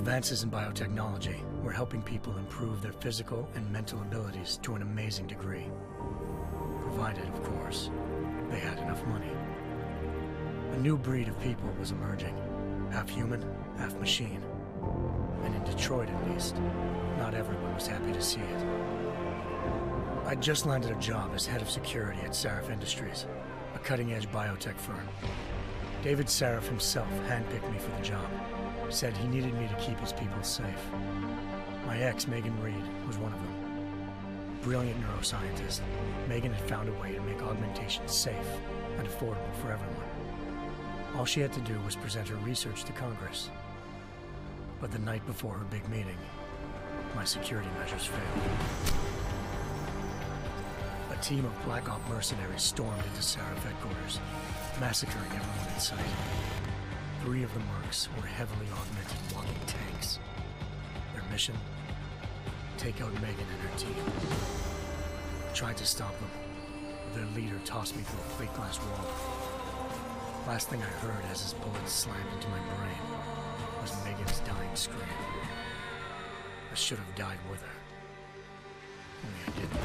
Advances in biotechnology were helping people improve their physical and mental abilities to an amazing degree. Provided, of course, they had enough money. A new breed of people was emerging, half human, half machine. And in Detroit, at least, not everyone was happy to see it. I'd just landed a job as head of security at Sarif Industries, a cutting-edge biotech firm. David Sarif himself handpicked me for the job, said he needed me to keep his people safe. My ex, Megan Reed, was one of them. Brilliant neuroscientist, Megan had found a way to make augmentations safe and affordable for everyone. All she had to do was present her research to Congress. But the night before her big meeting, my security measures failed. A team of Black Op mercenaries stormed into Sarif headquarters, massacring everyone in sight. 3 of the mercs were heavily augmented walking tanks. Their mission? Take out Megan and her team. I tried to stop them, but their leader tossed me through a plate glass wall. Last thing I heard as his bullets slammed into my brain was Megan's dying scream. I should have died with her. Only I didn't.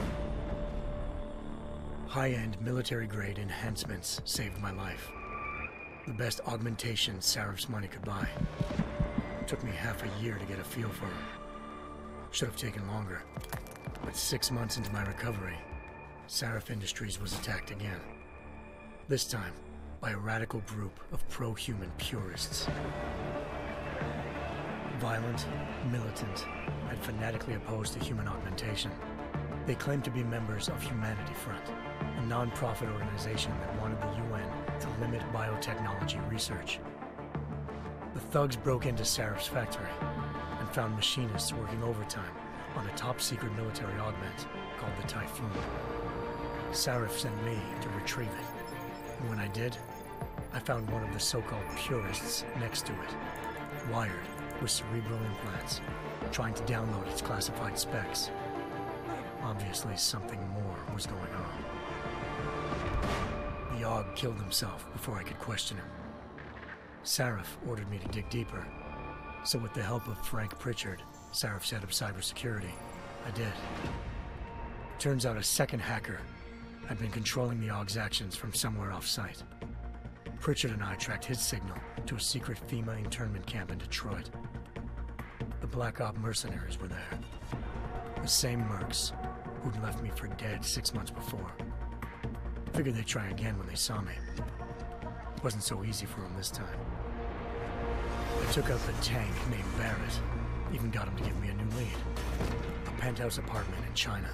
High-end military-grade enhancements saved my life. The best augmentations Sarif's money could buy. It took me half a year to get a feel for them. Should have taken longer. But 6 months into my recovery, Sarif Industries was attacked again. This time, by a radical group of pro-human purists. Violent, militant, and fanatically opposed to human augmentation. They claimed to be members of Humanity Front, a non-profit organization that wanted the UN to limit biotechnology research. The thugs broke into Sarif's factory and found machinists working overtime on a top-secret military augment called the Typhoon. Sarif sent me to retrieve it, and when I did, I found one of the so-called purists next to it, wired with cerebral implants, trying to download its classified specs. Obviously, something more was going on. The Aug killed himself before I could question him. Sarif ordered me to dig deeper, so with the help of Frank Pritchard, Sarif's head of cybersecurity, I did. Turns out a second hacker had been controlling the Aug's actions from somewhere off-site. Pritchard and I tracked his signal to a secret FEMA internment camp in Detroit. The Black Op mercenaries were there. The same mercs who'd left me for dead 6 months before. Figured they'd try again when they saw me. Wasn't so easy for them this time. I took out the tank named Barrett, even got him to give me a new lead. A penthouse apartment in China.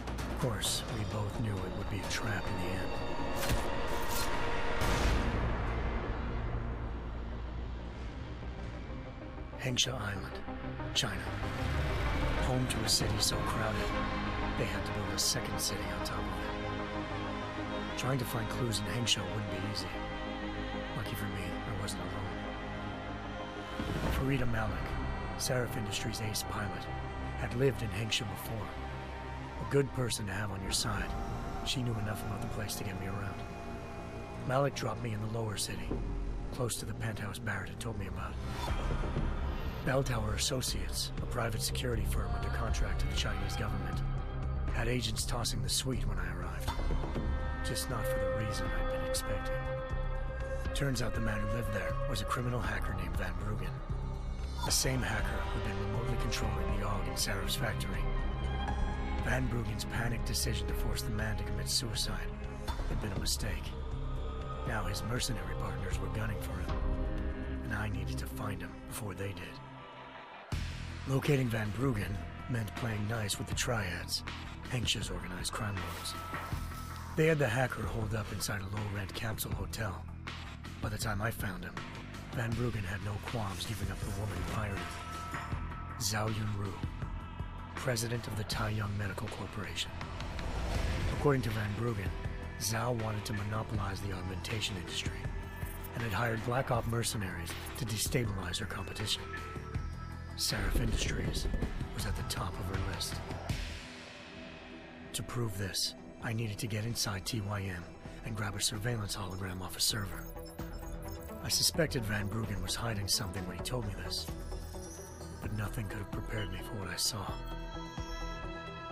Of course, we both knew it would be a trap in the end. Hengsha Island, China. Home to a city so crowded, they had to build a second city on top of it. Trying to find clues in Hengsha wouldn't be easy. Lucky for me, I wasn't alone. Farida Malik, Sarif Industries' ace pilot, had lived in Hengsha before. A good person to have on your side. She knew enough about the place to get me around. Malik dropped me in the lower city, close to the penthouse Barrett had told me about. Bell Tower Associates, a private security firm under contract to the Chinese government, had agents tossing the suite when I arrived. Just not for the reason I'd been expecting. Turns out the man who lived there was a criminal hacker named Van Bruggen. The same hacker who'd been remotely controlling the Aug in Sarif's factory. Van Bruggen's panicked decision to force the man to commit suicide had been a mistake. Now his mercenary partners were gunning for him, and I needed to find him before they did. Locating Van Bruggen meant playing nice with the Triads, Hengsha's organized crime lords. They had the hacker holed up inside a low-rent capsule hotel. By the time I found him, Van Bruggen had no qualms giving up the woman who hired him. Zhao Yunru, president of the Taiyang Medical Corporation. According to Van Bruggen, Zhao wanted to monopolize the augmentation industry and had hired Black Op mercenaries to destabilize her competition. Sarif Industries was at the top of her list. To prove this, I needed to get inside TYM and grab a surveillance hologram off a server. I suspected Van Bruggen was hiding something when he told me this. but nothing could have prepared me for what I saw.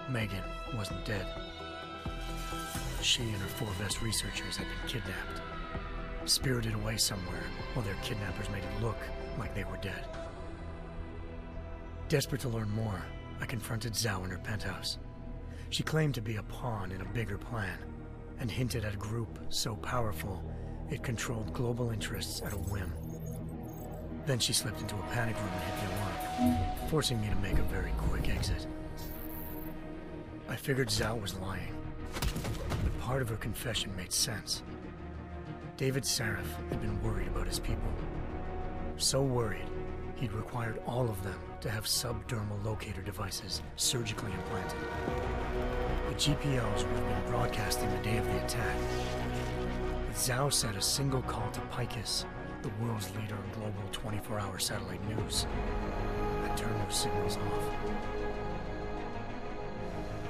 Megan wasn't dead. She and her 4 best researchers had been kidnapped, spirited away somewhere while their kidnappers made it look like they were dead. Desperate to learn more, I confronted Zhao in her penthouse. She claimed to be a pawn in a bigger plan, and hinted at a group so powerful it controlled global interests at a whim. Then she slipped into a panic room and hit the alarm, forcing me to make a very quick exit. I figured Zhao was lying, but part of her confession made sense. David Sarif had been worried about his people. So worried, he'd required all of them to have subdermal locator devices surgically implanted. The GPLs would have been broadcasting the day of the attack. But Zhao said a single call to Picus, the world's leader in global 24-hour satellite news, had turned those signals off.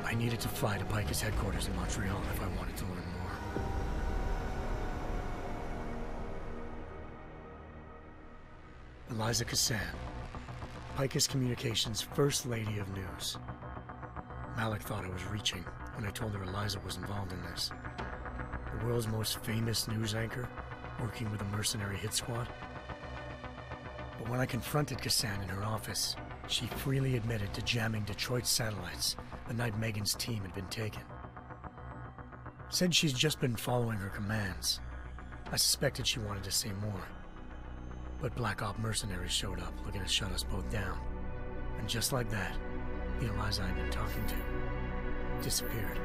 I needed to fly to Picus headquarters in Montreal if I wanted to learn more. Eliza Cassan, Picus Communications' First Lady of News. Malik thought I was reaching when I told her Eliza was involved in this. The world's most famous news anchor, working with a mercenary hit squad. But when I confronted Cassan in her office, she freely admitted to jamming Detroit's satellites the night Megan's team had been taken. Said she's just been following her commands. I suspected she wanted to say more. But Black Op mercenaries showed up looking to shut us both down. And just like that, the Eliza I'd been talking to disappeared.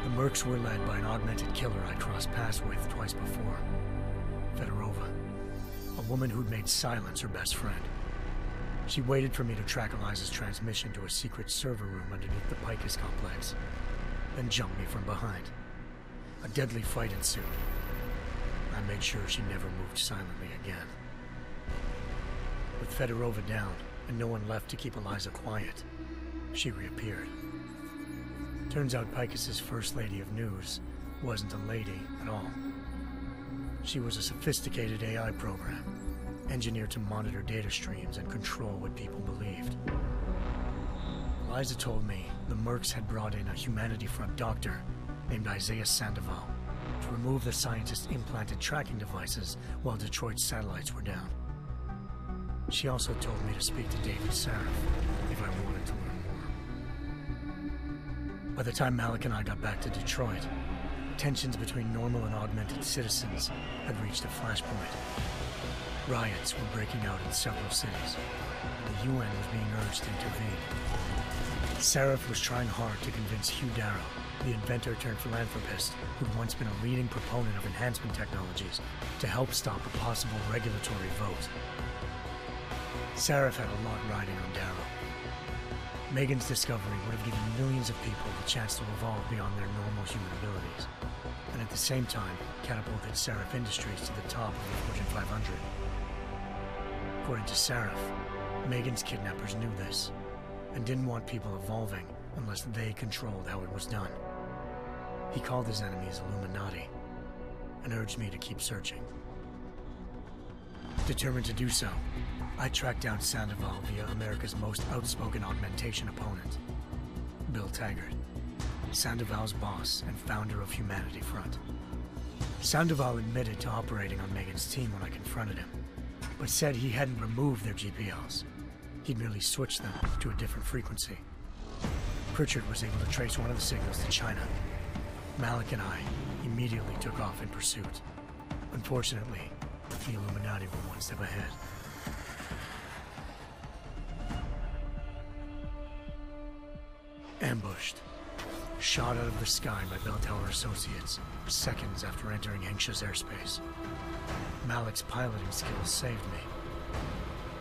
The Mercs were led by an augmented killer I'd crossed paths with twice before, Fedorova, a woman who'd made silence her best friend. She waited for me to track Eliza's transmission to a secret server room underneath the Picus complex, then jumped me from behind. A deadly fight ensued. I made sure she never moved silently again. With Fedorova down and no one left to keep Eliza quiet, she reappeared. Turns out Picus's First Lady of News wasn't a lady at all. She was a sophisticated AI program, engineered to monitor data streams and control what people believed. Eliza told me the Mercs had brought in a Humanity Front doctor named Isaiah Sandoval to remove the scientist's implanted tracking devices while Detroit's satellites were down. She also told me to speak to David Sarif if I wanted to learn more. By the time Malik and I got back to Detroit, tensions between normal and augmented citizens had reached a flashpoint. Riots were breaking out in several cities, and the UN was being urged to intervene. Sarif was trying hard to convince Hugh Darrow, the inventor turned philanthropist who'd once been a leading proponent of enhancement technologies, to help stop a possible regulatory vote. Sarif had a lot riding on Darrow. Megan's discovery would have given millions of people the chance to evolve beyond their normal human abilities, and at the same time catapulted Sarif Industries to the top of the Fortune 500. According to Sarif, Megan's kidnappers knew this, and didn't want people evolving unless they controlled how it was done. He called his enemies Illuminati, and urged me to keep searching. Determined to do so, I tracked down Sandoval via America's most outspoken augmentation opponent, Bill Taggart, Sandoval's boss and founder of Humanity Front. Sandoval admitted to operating on Megan's team when I confronted him, but said he hadn't removed their GPLs. He'd merely switched them to a different frequency. Pritchard was able to trace one of the signals to China. Malik and I immediately took off in pursuit. Unfortunately, the Illuminati were one step ahead. Ambushed. Shot out of the sky by Bell Tower Associates, seconds after entering Hengsha's airspace. Malik's piloting skills saved me.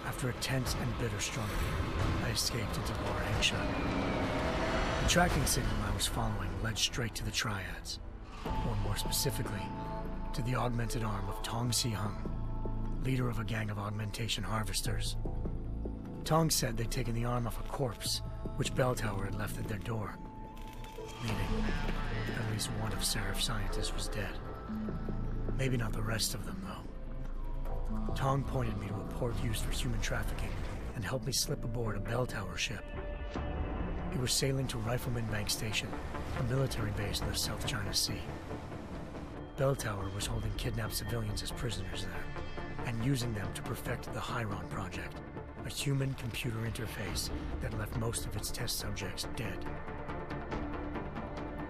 After a tense and bitter struggle, I escaped into Lower Hengsha. The tracking signal I was following led straight to the Triads, or more specifically, to the augmented arm of Tong Si-hung, leader of a gang of augmentation harvesters. Tong said they'd taken the arm off a corpse, which Bell Tower had left at their door, meaning at least one of Sarif's scientists was dead. Maybe not the rest of them, though. Tong pointed me to a port used for human trafficking and helped me slip aboard a bell tower ship. It was sailing to Rifleman Bank Station, a military base in the South China Sea. Bell Tower was holding kidnapped civilians as prisoners there, and using them to perfect the Chiron Project, a human-computer interface that left most of its test subjects dead.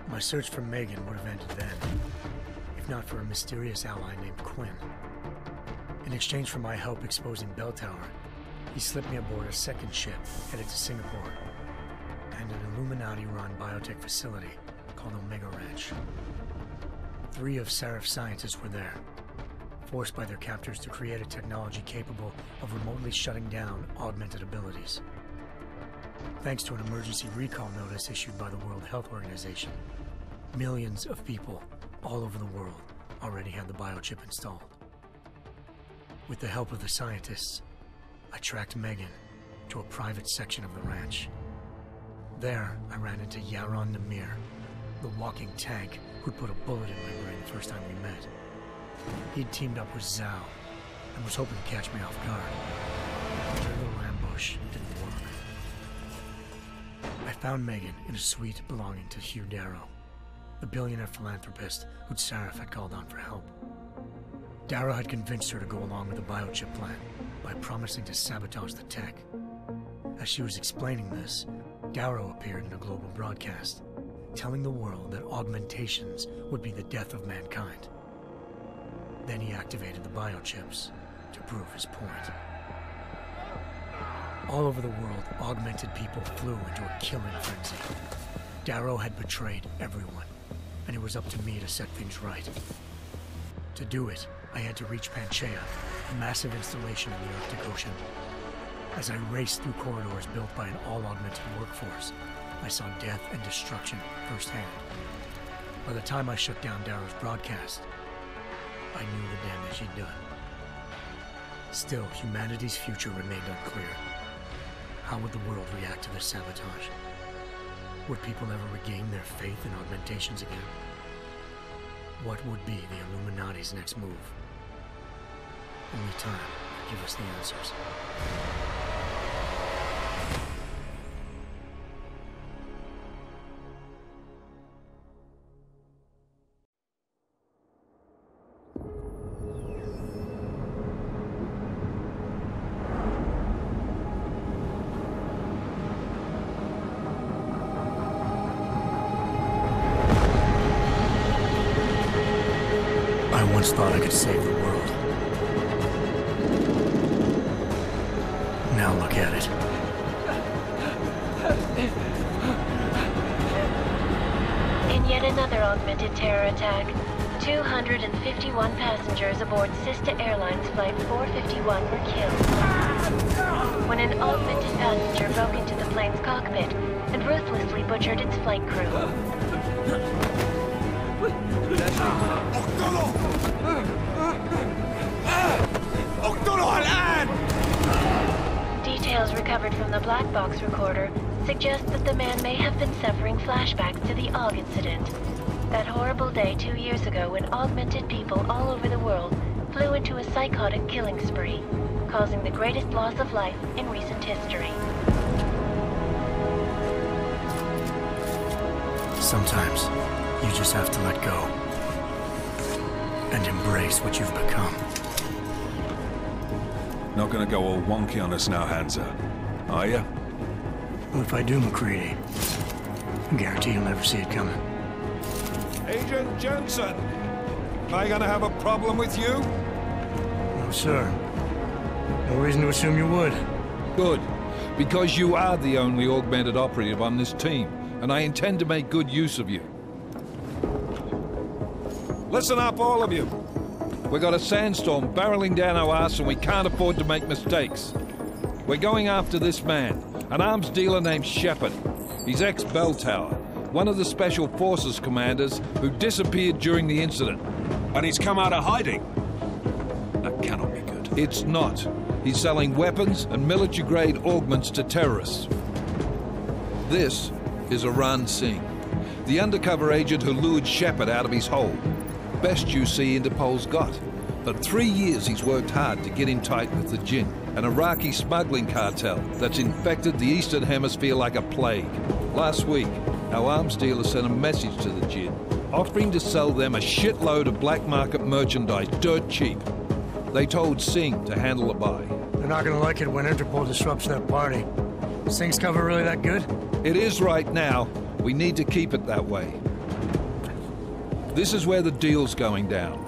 My search for Megan would have ended then, if not for a mysterious ally named Quinn. In exchange for my help exposing Bell Tower, he slipped me aboard a second ship headed to Singapore and an Illuminati-run biotech facility called Omega Ranch. 3 of Serif's scientists were there, forced by their captors to create a technology capable of remotely shutting down augmented abilities. Thanks to an emergency recall notice issued by the World Health Organization, millions of people all over the world already had the biochip installed. With the help of the scientists, I tracked Megan to a private section of the ranch. There, I ran into Yaron Namir, the walking tank who'd put a bullet in my brain the first time we met. He'd teamed up with Zhao and was hoping to catch me off guard. But their little ambush didn't work. I found Megan in a suite belonging to Hugh Darrow, the billionaire philanthropist who'd Serif had called on for help. Darrow had convinced her to go along with the biochip plan by promising to sabotage the tech. As she was explaining this, Darrow appeared in a global broadcast, telling the world that augmentations would be the death of mankind. Then he activated the biochips to prove his point. All over the world, augmented people flew into a killing frenzy. Darrow had betrayed everyone, and it was up to me to set things right. To do it, I had to reach Panchaea, a massive installation in the Arctic Ocean. As I raced through corridors built by an all-augmented workforce, I saw death and destruction firsthand. By the time I shut down Darrow's broadcast, I knew the damage he'd done. Still, humanity's future remained unclear. How would the world react to this sabotage? Would people ever regain their faith in augmentations again? What would be the Illuminati's next move? Only time will give us the answers. I once thought I could save the world. Now look at it. In yet another augmented terror attack, 251 passengers aboard Sister Airlines Flight 451 were killed when an augmented passenger broke into the plane's cockpit and ruthlessly butchered its flight crew. Details recovered from the black box recorder suggest that the man may have been suffering flashbacks to the Aug incident. That horrible day 2 years ago when augmented people all over the world flew into a psychotic killing spree, causing the greatest loss of life in recent history. Sometimes, you just have to let go and embrace what you've become. Not gonna go all wonky on us now, Hansa, are ya? Well, if I do, McCready, I guarantee you'll never see it coming. Agent Jensen, am I gonna have a problem with you? No, sir. No reason to assume you would. Good, because you are the only augmented operative on this team, and I intend to make good use of you. Listen up, all of you. We got a sandstorm barreling down our arse and we can't afford to make mistakes. We're going after this man, an arms dealer named Shepard. He's ex-Bell Tower, one of the Special Forces commanders who disappeared during the incident. And he's come out of hiding. That cannot be good. It's not. He's selling weapons and military-grade augments to terrorists. This is Aran Singh, the undercover agent who lured Shepard out of his hole. Best you see Interpol's got. For 3 years he's worked hard to get in tight with the Jinn. an Iraqi smuggling cartel that's infected the Eastern Hemisphere like a plague. Last week, our arms dealer sent a message to the Jinn, offering to sell them a shitload of black market merchandise dirt cheap. They told Singh to handle the buy. They're not gonna like it when Interpol disrupts that party. Singh's cover really that good? It is right now. We need to keep it that way. This is where the deal's going down.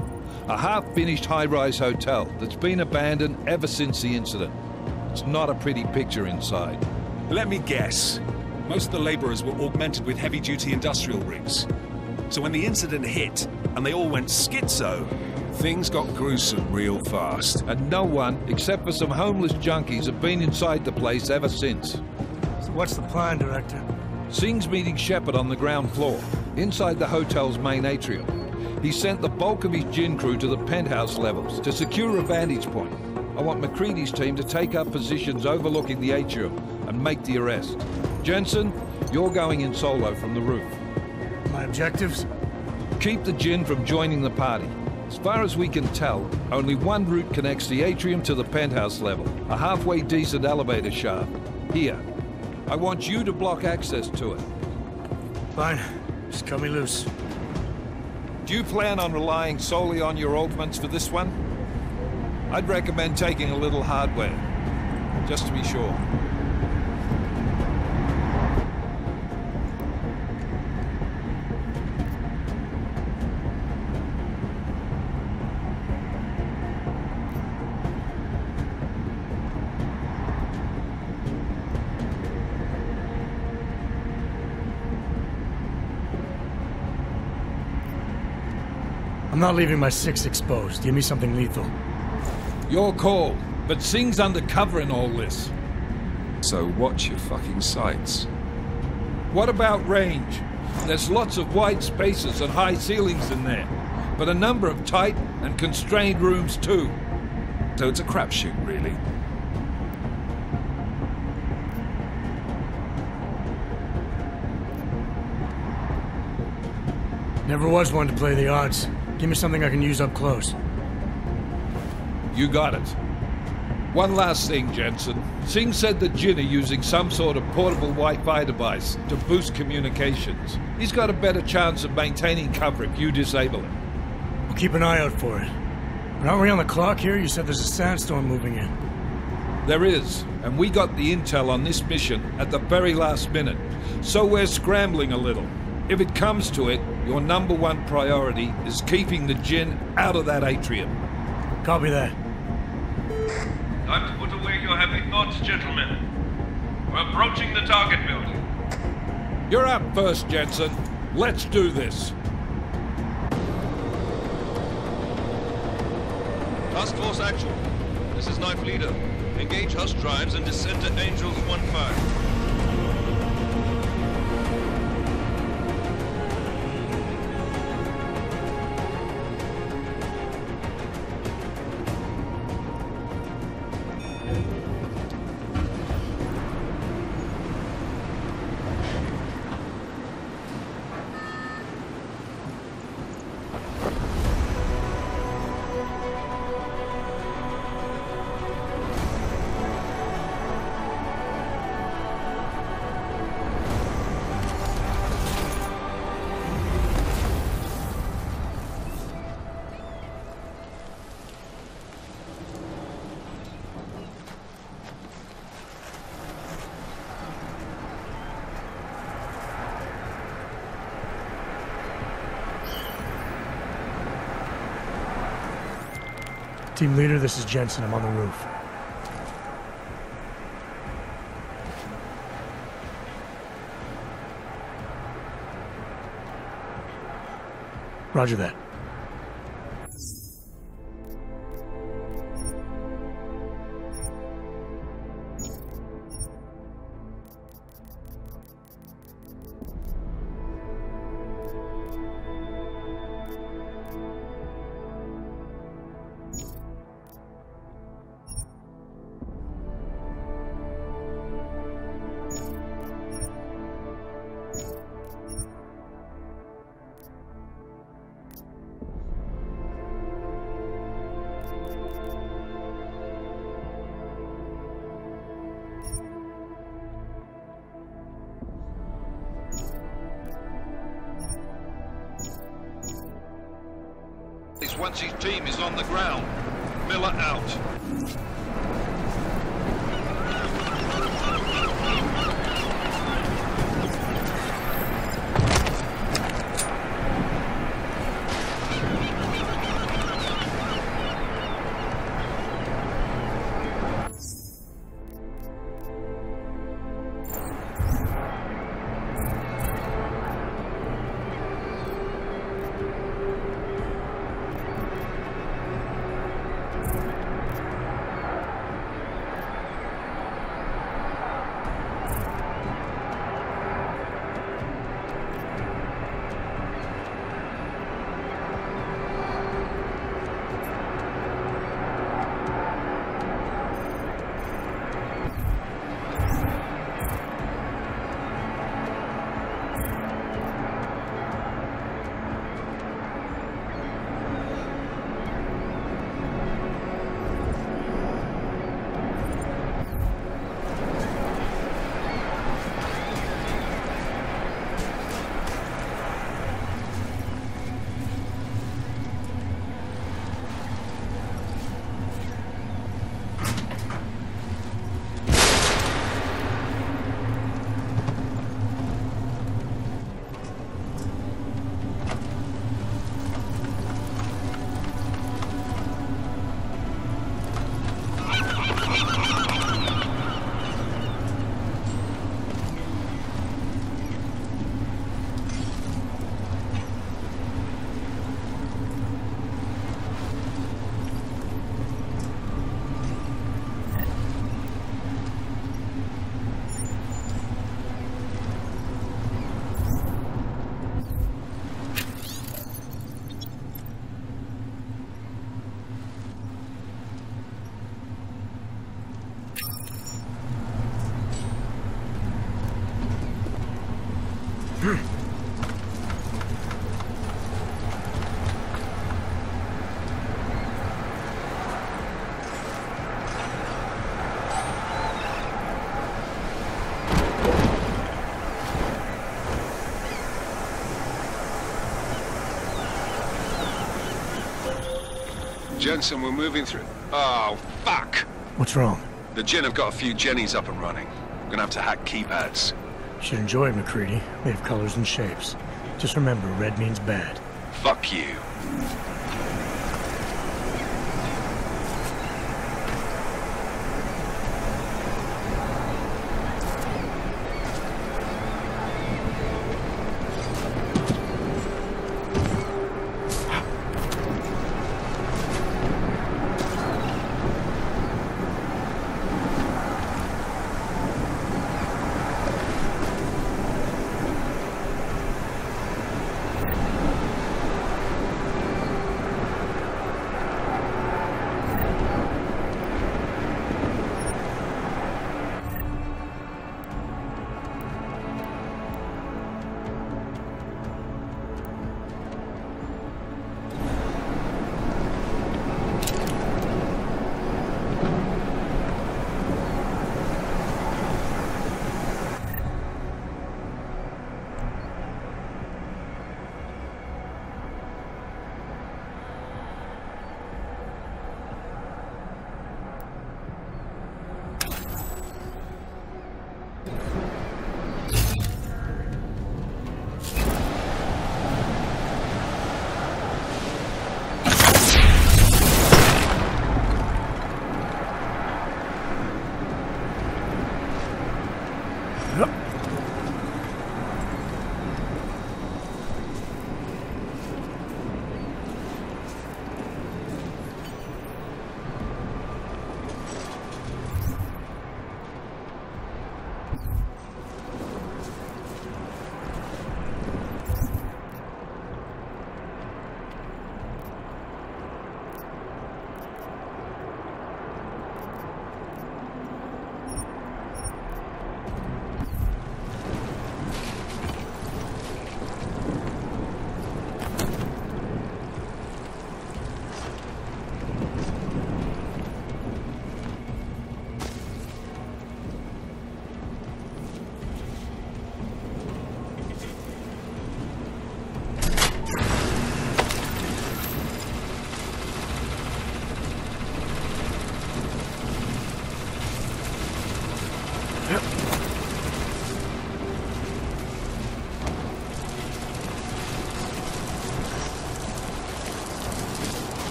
A half-finished high-rise hotel that's been abandoned ever since the incident. It's not a pretty picture inside. Let me guess. Most of the laborers were augmented with heavy-duty industrial rigs. So when the incident hit, and they all went schizo, things got gruesome real fast. And no one, except for some homeless junkies, have been inside the place ever since. So what's the plan, Director? Singh's meeting Shepard on the ground floor, inside the hotel's main atrium. He sent the bulk of his Jinn crew to the penthouse levels to secure a vantage point. I want McCready's team to take up positions overlooking the atrium and make the arrest. Jensen, you're going in solo from the roof. My objectives? Keep the Jinn from joining the party. As far as we can tell, only one route connects the atrium to the penthouse level, a halfway decent elevator shaft. Here. I want you to block access to it. Fine. Just cut me loose. Do you plan on relying solely on your augments for this one? I'd recommend taking a little hardware, just to be sure. I'm not leaving my 6 exposed. Give me something lethal. Your call, but Singh's undercover in all this. So watch your fucking sights. What about range? There's lots of wide spaces and high ceilings in there, but a number of tight and constrained rooms too. So it's a crapshoot, really. Never was one to play the odds. Give me something I can use up close. You got it. One last thing, Jensen. Singh said the Jinn are using some sort of portable Wi-Fi device to boost communications. He's got a better chance of maintaining cover if you disable it. We'll keep an eye out for it. But aren't we on the clock here? You said there's a sandstorm moving in. There is, and we got the intel on this mission at the very last minute, so we're scrambling a little. If it comes to it, your #1 priority is keeping the Jinn out of that atrium. Copy that. Time to put away your heavy thoughts, gentlemen. We're approaching the target building. You're up first, Jensen. Let's do this. Task Force Actual. This is Knife Leader. Engage Hush drives and descend to Angels 1-5. Team leader, this is Jensen. I'm on the roof. Roger that. us once his team is on the ground. Miller out. Jensen, we're moving through... Oh, fuck! What's wrong? The Jinn have got a few Jennies up and running. We're gonna have to hack keypads. Should enjoy it, McCready. They have colors and shapes. Just remember, red means bad. Fuck you.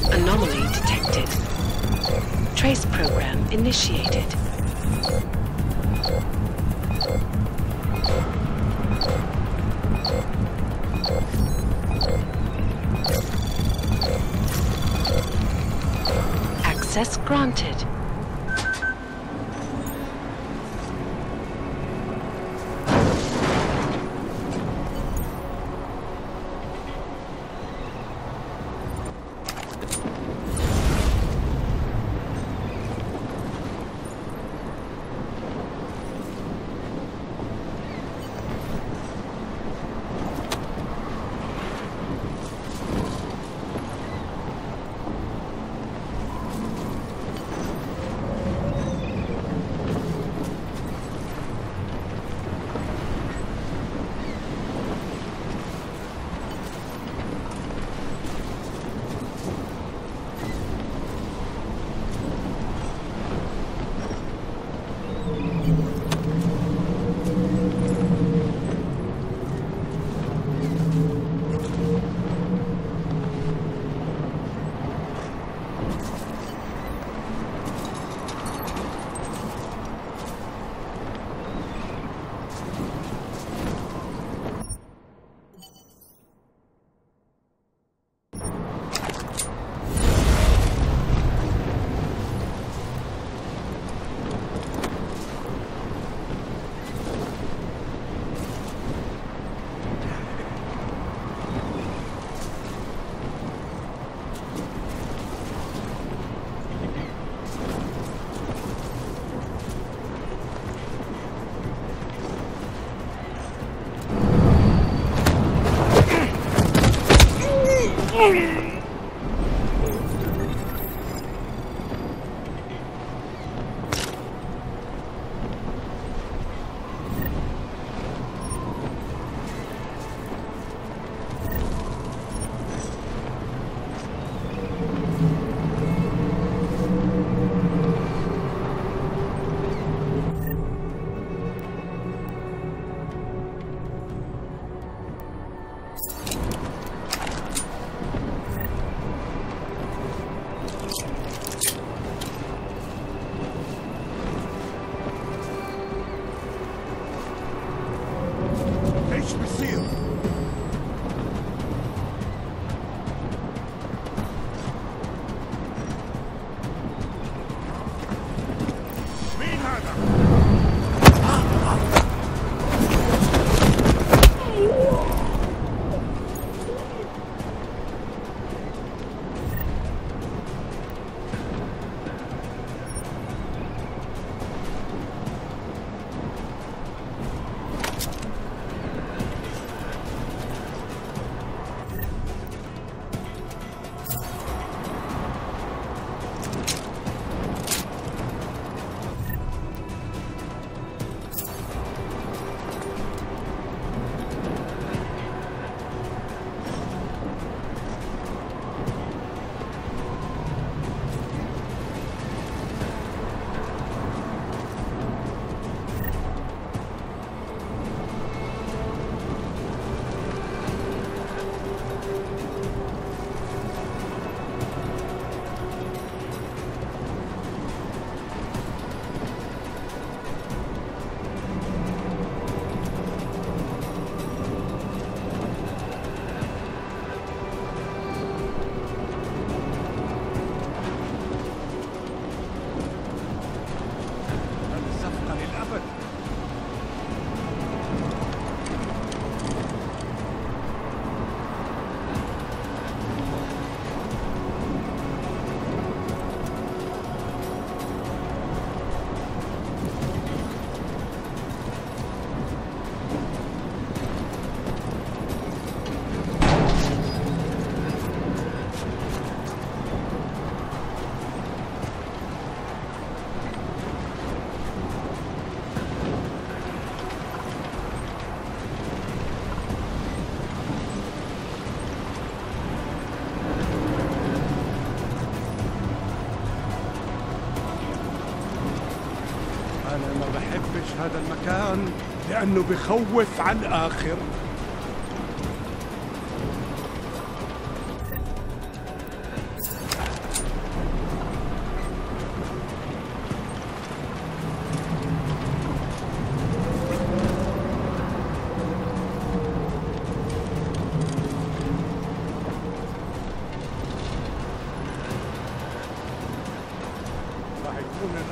Anomaly detected. Trace program initiated. Access granted. هذا المكان لأنه بخوف على الآخر.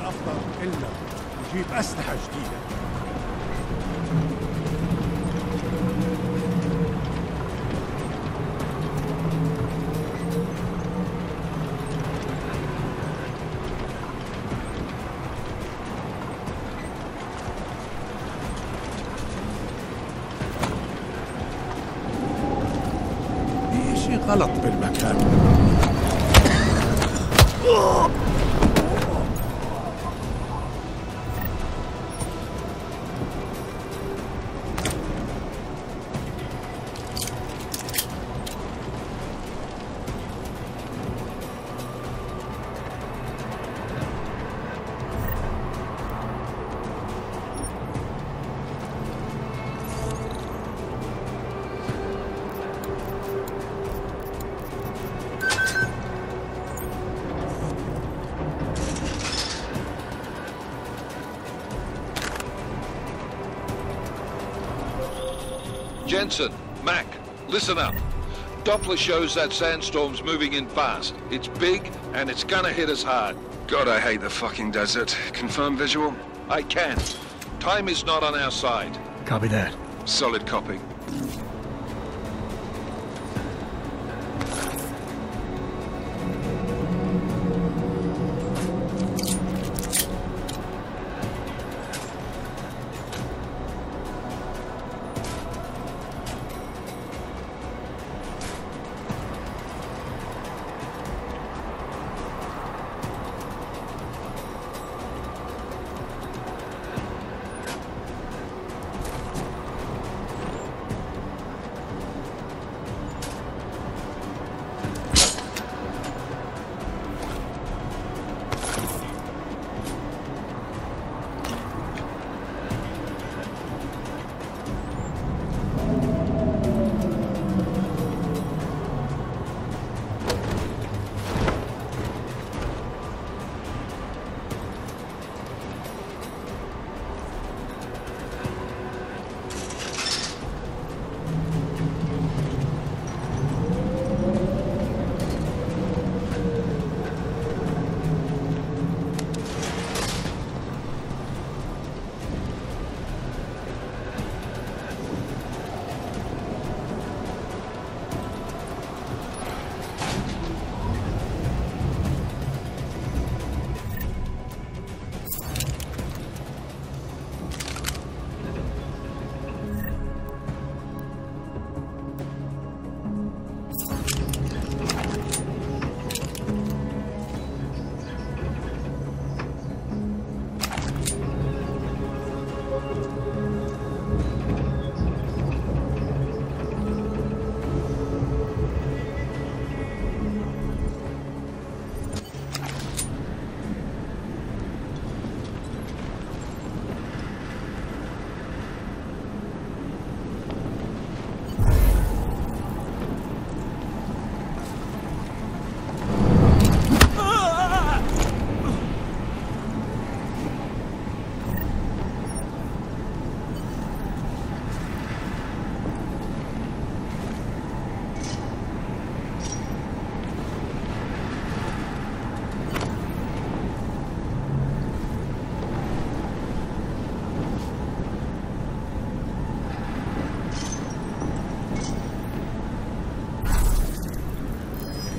الأفضل إلنا نجيب أسلحة جديدة. في شيء غلط بالمكان. Jensen, Mac, listen up. Doppler shows that sandstorm's moving in fast. It's big, and it's gonna hit us hard. God, I hate the fucking desert. Confirm visual? I can. Time is not on our side. Copy that. Solid copy.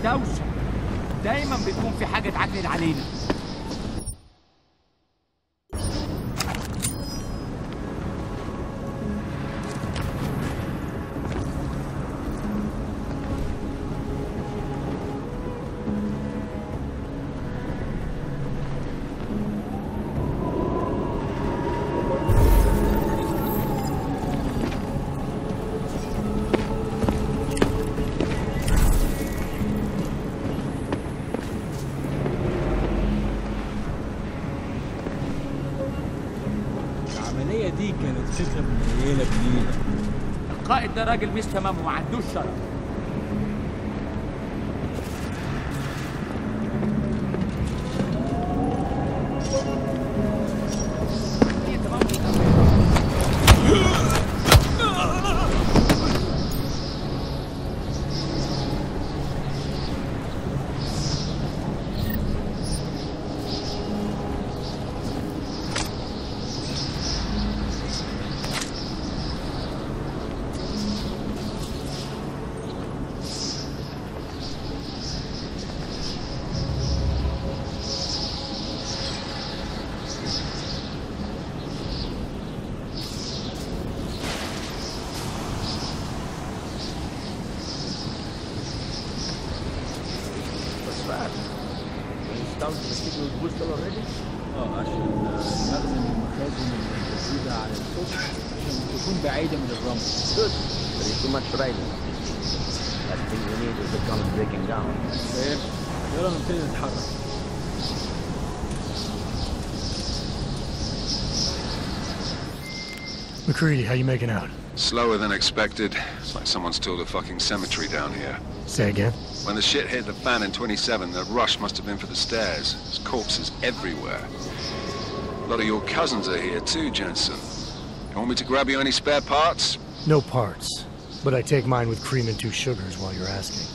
دوشة دايما بيكون في حاجة تعكنن علينا. ده راجل مش تمام وما عندوش شرف. عشان نخزن المخازن الموجودة على السطح عشان تكون بعيدة من الرمل. Good. There is too much rain. Last thing we need is the tunnel breaking down. فاهم؟ يلا نبتدي نتحرك. McCready, how you making out? Slower than expected. It's like someone's tilled a fucking cemetery down here. Say again? When the shit hit the fan in 27, the rush must have been for the stairs. There's corpses everywhere. A lot of your cousins are here too, Jensen. You want me to grab you any spare parts? No parts. But I take mine with cream and 2 sugars while you're asking.